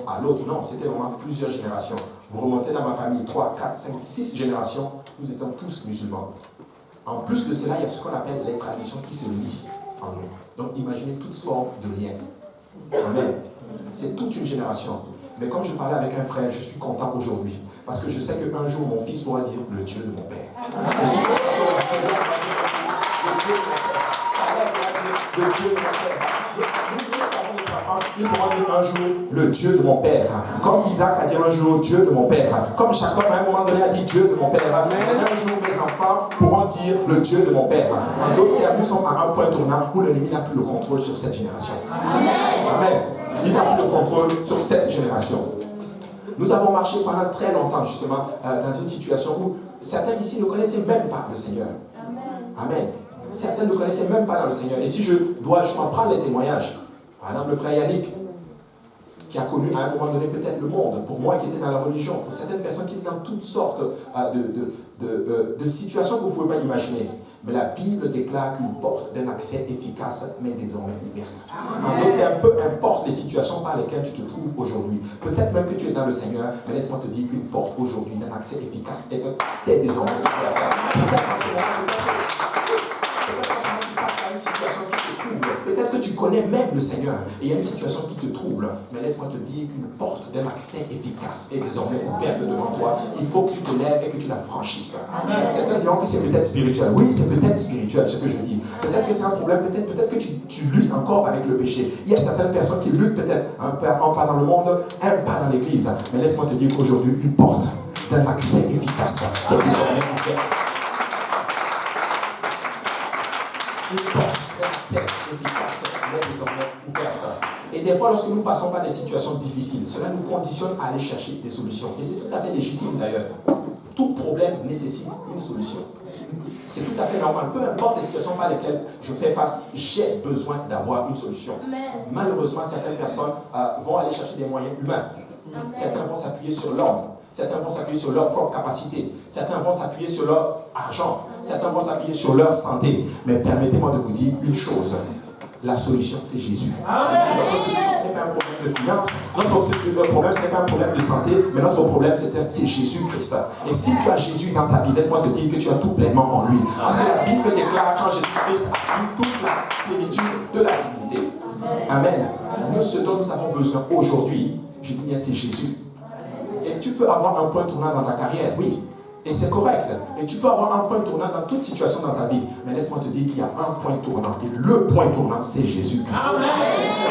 à l'autre. Non, c'était vraiment plusieurs générations. Vous remontez dans ma famille, 3, 4, 5, 6 générations, nous étions tous musulmans. En plus de cela, il y a ce qu'on appelle les traditions qui se lient en nous. Donc imaginez toutes sortes de liens. Amen. C'est toute une génération. Mais comme je parlais avec un frère, je suis content aujourd'hui. Parce que je sais qu'un jour, mon fils pourra dire le Dieu de mon père. Je suis content le Dieu de mon père. Il pourra dire un jour le Dieu de mon père. Comme Isaac a dit un jour Dieu de mon père. Comme Jacob à un moment donné a dit Dieu de mon père. Un jour mes enfants pourront dire le Dieu de mon père. En d'autres termes, nous sommes à un point tournant où l'ennemi n'a plus le contrôle sur cette génération. Amen. Il n'a plus le contrôle sur cette génération. Nous avons marché pendant très longtemps justement dans une situation où certains ici ne connaissaient même pas le Seigneur. Amen. Certains ne connaissaient même pas dans le Seigneur. Et si je dois justement prendre les témoignages, par exemple le frère Yannick, qui a connu à un moment donné peut-être le monde, pour moi qui était dans la religion, pour certaines personnes qui étaient dans toutes sortes de situations que vous ne pouvez pas imaginer. Mais la Bible déclare qu'une porte d'un accès efficace m'est désormais ouverte. En d'autres termes, peu importe les situations par lesquelles tu te trouves aujourd'hui, peut-être même que tu es dans le Seigneur, mais laisse-moi te dire qu'une porte aujourd'hui d'un accès efficace t'est désormais ouverte. Peut-être que tu connais même le Seigneur et il y a une situation qui te trouble, mais laisse-moi te dire qu'une porte d'un accès efficace est désormais ouverte devant toi. Il faut que tu te lèves et que tu la franchisses. Certains diront que c'est peut-être spirituel. Oui, c'est peut-être spirituel ce que je dis. Peut-être que c'est un problème, peut-être que tu luttes encore avec le péché. Il y a certaines personnes qui luttent peut-être un pas dans le monde, un pas dans l'église. Mais laisse-moi te dire qu'aujourd'hui, une porte d'un accès efficace est désormais ouverte. Une porte efficace est désormais ouverte. Et des fois, lorsque nous passons par des situations difficiles, cela nous conditionne à aller chercher des solutions. Et c'est tout à fait légitime d'ailleurs. Tout problème nécessite une solution. C'est tout à fait normal. Peu importe les situations par lesquelles je fais face, j'ai besoin d'avoir une solution. Malheureusement, certaines personnes vont aller chercher des moyens humains. Certains vont s'appuyer sur l'homme. Certains vont s'appuyer sur leur propre capacité. Certains vont s'appuyer sur leur argent. Certains vont s'appuyer sur leur santé. Mais permettez-moi de vous dire une chose. La solution, c'est Jésus. Notre solution, ce n'est pas un problème de finance. Notre problème, ce n'est pas un problème de santé. Mais notre problème, c'est Jésus-Christ. Et si tu as Jésus dans ta vie, laisse-moi te dire que tu as tout pleinement en lui. Parce que la Bible déclare quand Jésus-Christ a eu toute la plénitude de la divinité. Amen. Nous, ce dont nous avons besoin aujourd'hui, je dis bien, c'est Jésus. Et tu peux avoir un point tournant dans ta carrière, oui. Et c'est correct. Et tu peux avoir un point tournant dans toute situation dans ta vie. Mais laisse-moi te dire qu'il y a un point tournant. Et le point tournant, c'est Jésus-Christ.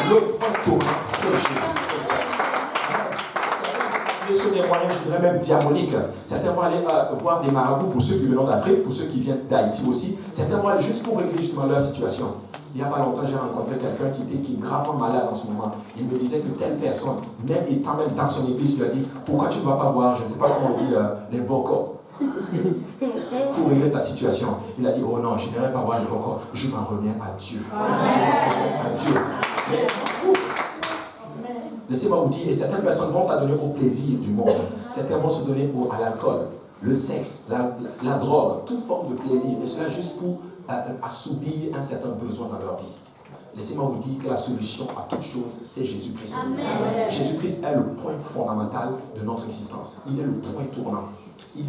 Le point tournant, c'est Jésus-Christ. Sur des moyens, je dirais même diaboliques. Certains vont aller voir des marabouts pour ceux qui viennent d'Afrique, pour ceux qui viennent d'Haïti aussi. Certains vont aller juste pour régler justement leur situation. Il n'y a pas longtemps, j'ai rencontré quelqu'un qui est gravement malade en ce moment. Il me disait que telle personne, même étant même dans son église, lui a dit « Pourquoi tu ne vas pas voir, je ne sais pas comment on dit, les bocaux pour régler ta situation ?» Il a dit « Oh non, je n'irai pas voir les bocaux, je m'en reviens à Dieu. Je m'en reviens à Dieu. » Laissez-moi vous dire, et certaines personnes vont s'adonner au plaisir du monde. Certains vont se donner à l'alcool, le sexe, la drogue, toute forme de plaisir. Et cela juste pour assouvir un certain besoin dans leur vie. Laissez-moi vous dire que la solution à toute chose, c'est Jésus-Christ. Jésus-Christ est le point fondamental de notre existence. Il est le point tournant. Il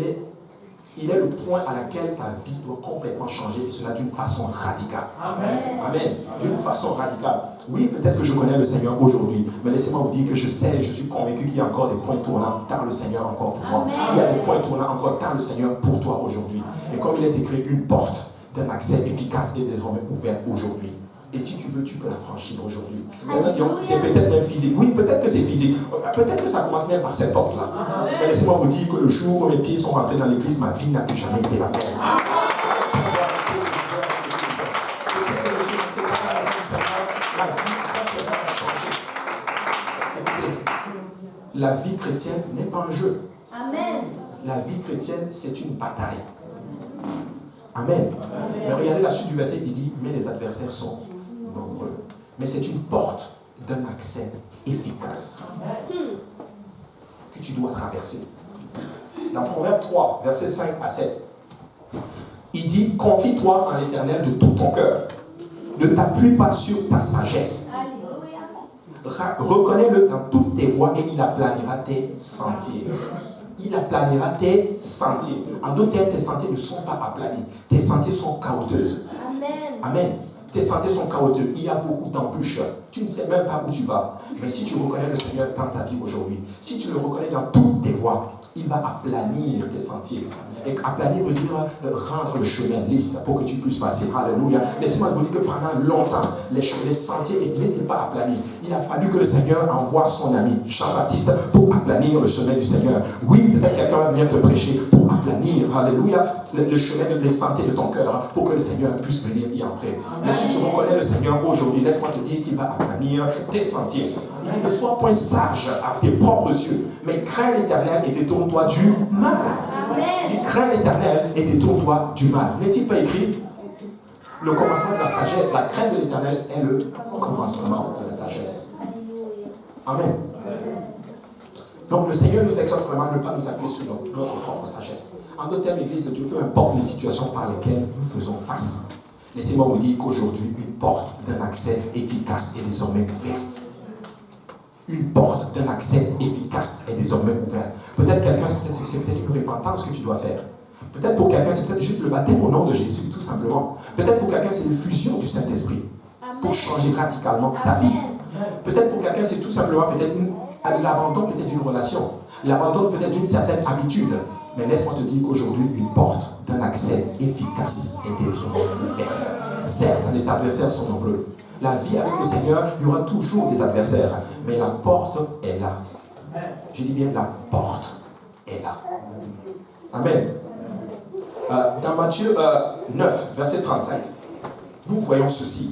est le point à laquelle ta vie doit complètement changer, et cela d'une façon radicale. Amen. D'une façon radicale. Oui, peut-être que je connais le Seigneur aujourd'hui, mais laissez-moi vous dire que je suis convaincu qu'il y a encore des points tournants dans le Seigneur encore pour moi. Il y a des points tournants encore dans le Seigneur pour toi aujourd'hui. Et comme il est écrit, une porte d'un accès efficace est désormais ouverte aujourd'hui. Et si tu veux, tu peux la franchir aujourd'hui. Certains diront, c'est peut-être même physique. Oui, peut-être que c'est physique. Peut-être que ça commence même par cette porte-là. Mais laissez-moi vous dire que le jour où mes pieds sont rentrés dans l'église, ma vie n'a plus jamais été la même. La vie chrétienne n'est pas un jeu. Amen. La vie chrétienne, c'est une bataille. Amen. Mais regardez la suite du verset qui dit, mais les adversaires sont nombreux. Mais c'est une porte d'un accès efficace que tu dois traverser. Dans Proverbe 3, versets 5 à 7, il dit, confie-toi en l'Éternel de tout ton cœur. Ne t'appuie pas sur ta sagesse. reconnais-le dans toutes tes voies et il aplanira tes sentiers. Il aplanira tes sentiers. En d'autres termes, tes sentiers ne sont pas aplanis. Tes sentiers sont chaotiques. Amen. Amen. Tes sentiers sont chaotiques. Il y a beaucoup d'embûches. Tu ne sais même pas où tu vas. Mais si tu reconnais le Seigneur dans ta vie aujourd'hui, si tu le reconnais dans toutes tes voies, il va aplanir tes sentiers. Et aplanir veut dire rendre le chemin lisse pour que tu puisses passer. Alléluia. Laissez-moi vous dire que pendant longtemps, les sentiers n'étaient pas aplanis. Il a fallu que le Seigneur envoie son ami Jean-Baptiste pour aplanir le chemin du Seigneur. Oui, peut-être quelqu'un va venir te prêcher pour aplanir, alléluia, le chemin, les sentiers de ton cœur pour que le Seigneur puisse venir y entrer. Mais si tu reconnais le Seigneur aujourd'hui, laisse-moi te dire qu'il va aplanir tes sentiers. Il ne sois point sage à tes propres yeux, mais crains l'Éternel et détourne-toi du mal. Il craint l'Éternel et détourne-toi du mal. N'est-il pas écrit? Le commencement de la sagesse, la crainte de l'Éternel est le commencement de la sagesse. Amen. Donc le Seigneur nous exhorte vraiment à ne pas nous appuyer sur notre propre sagesse. En d'autres termes, l'Église de Dieu, peu importe les situations par lesquelles nous faisons face, laissez-moi vous dire qu'aujourd'hui, une porte d'un accès efficace est désormais ouverte. Une porte d'un accès efficace est désormais ouverte. Peut-être quelqu'un, c'est peut-être une repentance que tu dois faire. Peut-être pour quelqu'un, c'est peut-être juste le baptême au nom de Jésus, tout simplement. Peut-être pour quelqu'un, c'est l'effusion du Saint-Esprit pour changer radicalement ta vie. Peut-être pour quelqu'un, c'est tout simplement peut-être l'abandon peut-être d'une relation, l'abandon peut-être d'une certaine habitude. Mais laisse-moi te dire qu'aujourd'hui, une porte d'un accès efficace est désormais ouverte. Certes, les adversaires sont nombreux. La vie avec le Seigneur, il y aura toujours des adversaires. Mais la porte est là. Je dis bien, la porte est là. Amen. Dans Matthieu 9, verset 35, nous voyons ceci.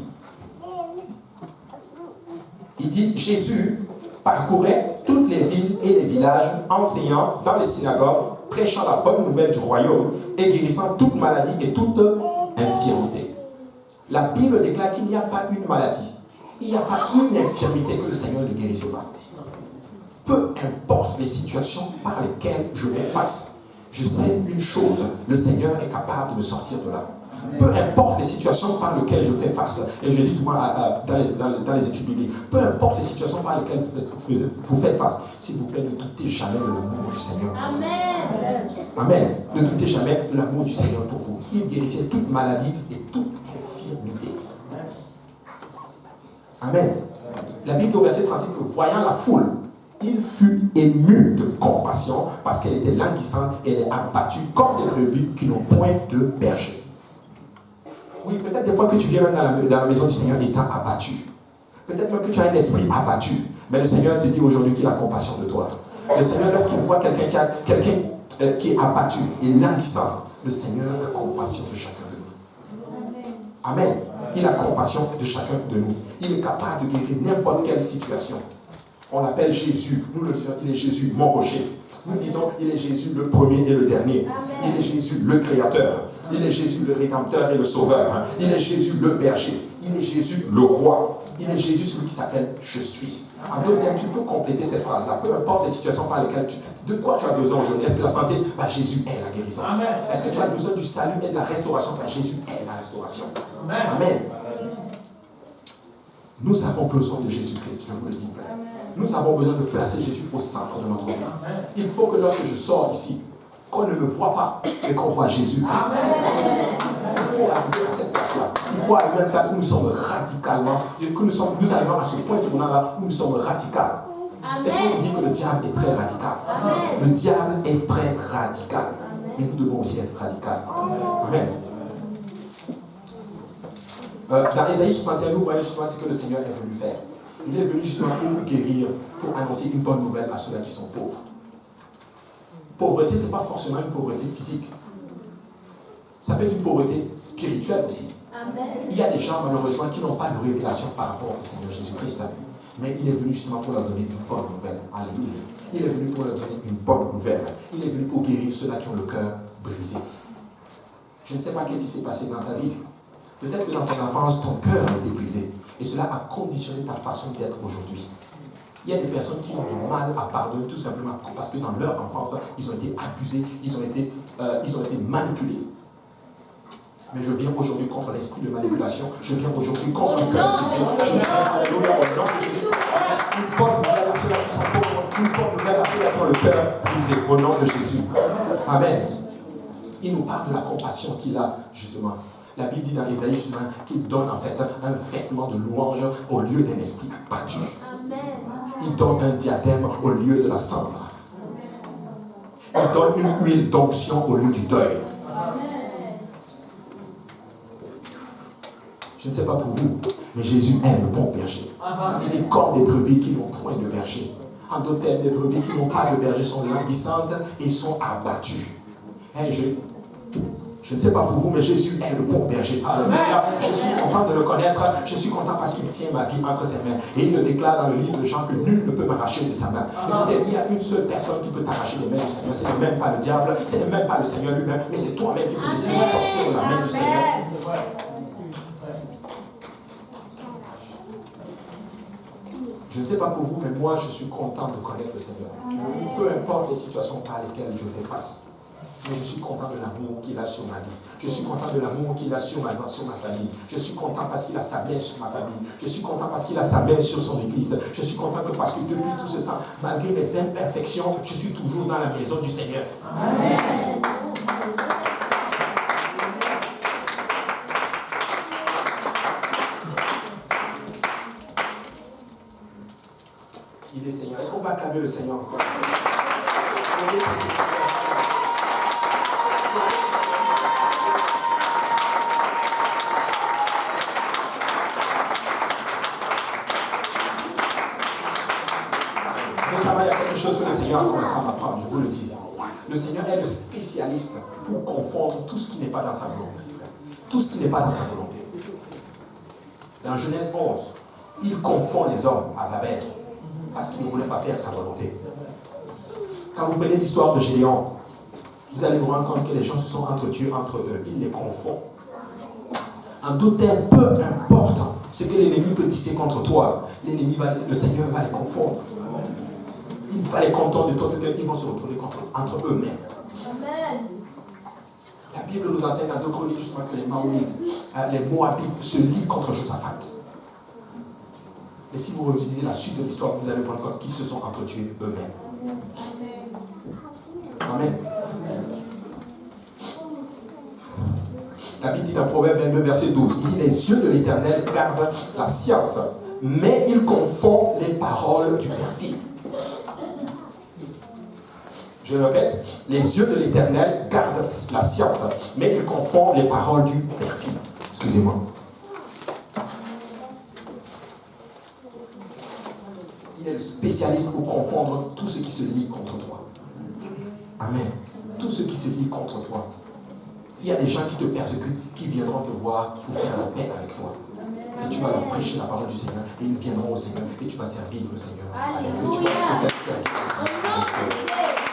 Il dit, Jésus parcourait toutes les villes et les villages, enseignant dans les synagogues, prêchant la bonne nouvelle du royaume et guérissant toute maladie et toute infirmité. La Bible déclare qu'il n'y a pas une maladie, il n'y a pas une infirmité que le Seigneur ne guérisse pas. Peu importe les situations par lesquelles je fais face, je sais une chose, le Seigneur est capable de me sortir de là. Peu importe les situations par lesquelles je fais face, et je le dis souvent dans les études bibliques, peu importe les situations par lesquelles vous faites face, s'il vous plaît, ne doutez jamais de l'amour du Seigneur pour vous. Amen. Amen. Ne doutez jamais de l'amour du Seigneur pour vous. Il guérissait toute maladie et toute infirmité. Amen. La Bible au verset 36 que voyant la foule, il fut ému de compassion parce qu'elle était languissante et elle est abattue comme des brebis qui n'ont point de berger. Oui, peut-être des fois que tu viens dans la maison du Seigneur étant abattu. Peut-être même que tu as un esprit abattu. Mais le Seigneur te dit aujourd'hui qu'il a compassion de toi. Le Seigneur, lorsqu'il voit quelqu'un qui est abattu et languissant, le Seigneur a compassion de chacun de nous. Amen. Il a compassion de chacun de nous. Il est capable de guérir n'importe quelle situation. On l'appelle Jésus. Nous le disons, il est Jésus, mon rocher. Nous disons, il est Jésus le premier et le dernier. Amen. Il est Jésus le créateur. Il est Jésus le rédempteur et le sauveur. Il est Jésus le berger. Il est Jésus le roi. Il est Jésus celui qui s'appelle Je suis. En d'autres termes, tu peux compléter cette phrase-là. Peu importe les situations par lesquelles de quoi tu as besoin aujourd'hui. Est-ce que la santé? Jésus est la guérison. Est-ce que tu as besoin du salut et de la restauration? Jésus est la restauration. Amen. Amen. Nous avons besoin de Jésus-Christ, je vous le dis. Nous avons besoin de placer Jésus au centre de notre vie. Il faut que lorsque je sors ici, qu'on ne me voit pas, mais qu'on voit Jésus-Christ. Il faut arriver à cette place-là. Il faut arriver à une place où nous sommes radicalement, que nous arrivons à ce point tournant-là où nous sommes radicaux. Est-ce qu'on dit que le diable est très radical? Amen. Le diable est très radical. Amen. Mais nous devons aussi être radicaux. Amen. Dans Ésaïe 61, nous voyons justement ce que le Seigneur est venu faire. Il est venu justement pour guérir, pour annoncer une bonne nouvelle à ceux-là qui sont pauvres. Pauvreté, ce n'est pas forcément une pauvreté physique. Ça peut être une pauvreté spirituelle aussi. Amen. Il y a des gens, malheureusement, qui n'ont pas de révélation par rapport au Seigneur Jésus-Christ. Mais il est venu justement pour leur donner une bonne nouvelle. Alléluia. Il est venu pour leur donner une bonne nouvelle. Il est venu pour guérir ceux-là qui ont le cœur brisé. Je ne sais pas qu'est-ce qui s'est passé dans ta vie. Peut-être que dans ton enfance, ton cœur a été brisé. Et cela a conditionné ta façon d'être aujourd'hui. Il y a des personnes qui ont du mal à pardonner tout simplement parce que dans leur enfance, ils ont été abusés, ils ont été manipulés. Mais je viens aujourd'hui contre l'esprit de manipulation. Je viens aujourd'hui contre le cœur brisé. Je viens, alléluia, au nom de Jésus. Une bonne nouvelle à ceux-là qui sont pauvres. Une bonne nouvelle à ceux-là qui ont le cœur brisé. Au nom de Jésus. Amen. Il nous parle de la compassion qu'il a, justement. La Bible dit dans Ésaïe, justement, qu'il donne en fait un vêtement de louange au lieu d'un esprit abattu. Il donne un diadème au lieu de la cendre. Il donne une huile d'onction au lieu du deuil. Je ne sais pas pour vous, mais Jésus est le bon berger. Il est comme des brebis qui n'ont point de berger. En d'autres termes, des brebis qui n'ont pas de berger sont languissantes et sont abattues. Hey, je ne sais pas pour vous, mais Jésus est le bon berger. Alléluia. Je suis content de le connaître. Je suis content parce qu'il tient ma vie entre ses mains. Et il le déclare dans le livre de Jean que nul ne peut m'arracher de sa main. Écoutez, il y a une seule personne qui peut t'arracher des mains du Seigneur. Ce n'est même pas le diable, ce n'est même pas le Seigneur lui-même, mais c'est toi-même qui peux décider de sortir de la main du Seigneur. Je ne sais pas pour vous, mais moi, je suis content de connaître le Seigneur. Peu importe les situations par lesquelles je fais face. Mais je suis content de l'amour qu'il a sur ma vie. Je suis content de l'amour qu'il a sur ma famille. Je suis content parce qu'il a sa main sur ma famille. Je suis content parce qu'il a sa main sur son église. Je suis content que parce que depuis tout ce temps, malgré mes imperfections, je suis toujours dans la maison du Seigneur. Amen. Il est Seigneur. Est-ce qu'on va acclamer le Seigneur encore? Récemment, il y a quelque chose que le Seigneur a commencé à m'apprendre, je vous le dis. Le Seigneur est le spécialiste pour confondre tout ce qui n'est pas dans sa volonté. Tout ce qui n'est pas dans sa volonté. Dans Genèse 11, il confond les hommes à Babel parce qu'ils ne voulaient pas faire sa volonté. Quand vous prenez l'histoire de Gédéon, vous allez vous rendre compte que les gens se sont entretués entre eux. Ils les confondent. En d'autres termes, peu importe ce que l'ennemi peut tisser contre toi, le Seigneur va les confondre. Il va les confondre de toi, ils vont se retrouver entre eux-mêmes. La Bible nous enseigne dans 2 Chroniques justement que les Moabites se lient contre Josaphat. Et si vous relisez la suite de l'histoire, vous allez vous rendre compte qu'ils se sont entretués eux-mêmes. Amen. La Bible dit dans Proverbe 22, verset 12, il dit, les yeux de l'Éternel gardent la science, mais il confond les paroles du perfide. Je répète, les yeux de l'Éternel gardent la science, mais il confond les paroles du perfide. Excusez-moi. Il est le spécialiste pour confondre tout ce qui se lie contre toi. Amen. Tout ce qui se lie contre toi. Il y a des gens qui te persécutent, qui viendront te voir pour faire la paix avec toi. Et tu vas leur prêcher la parole du Seigneur, et ils viendront au Seigneur, et tu vas servir le Seigneur. Alléluia.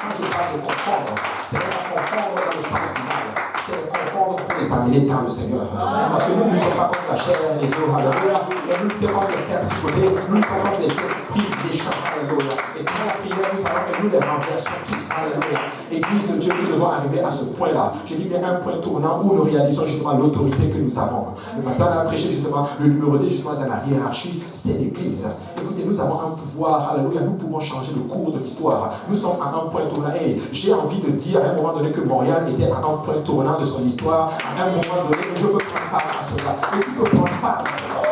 Quand je parle de confondre, c'est pas confondre dans le sens du mal, c'est confondre pour les amener dans le Seigneur. Parce que nous ne luttons pas contre la chair et les os, alléluia, mais nous luttons contre les persécutés, nous luttons contre les esprits méchants, alléluia. Et dans la prière, nous savons que nous les renversons tous, alléluia. Église de Dieu, nous devons arriver à ce point-là. Je dis bien un point tournant où nous réalisons justement l'autorité que nous avons. Le pasteur a prêché justement le numéro 2 justement dans la hiérarchie, c'est l'Église. Écoutez, nous avons un pouvoir, alléluia, nous pouvons changer le cours de l'histoire. Nous sommes à un point tournant. Et j'ai envie de dire à un moment donné que Montréal était à un point tournant de son histoire. À un moment donné, je veux prendre part à cela. Et tu peux prendre part à cela.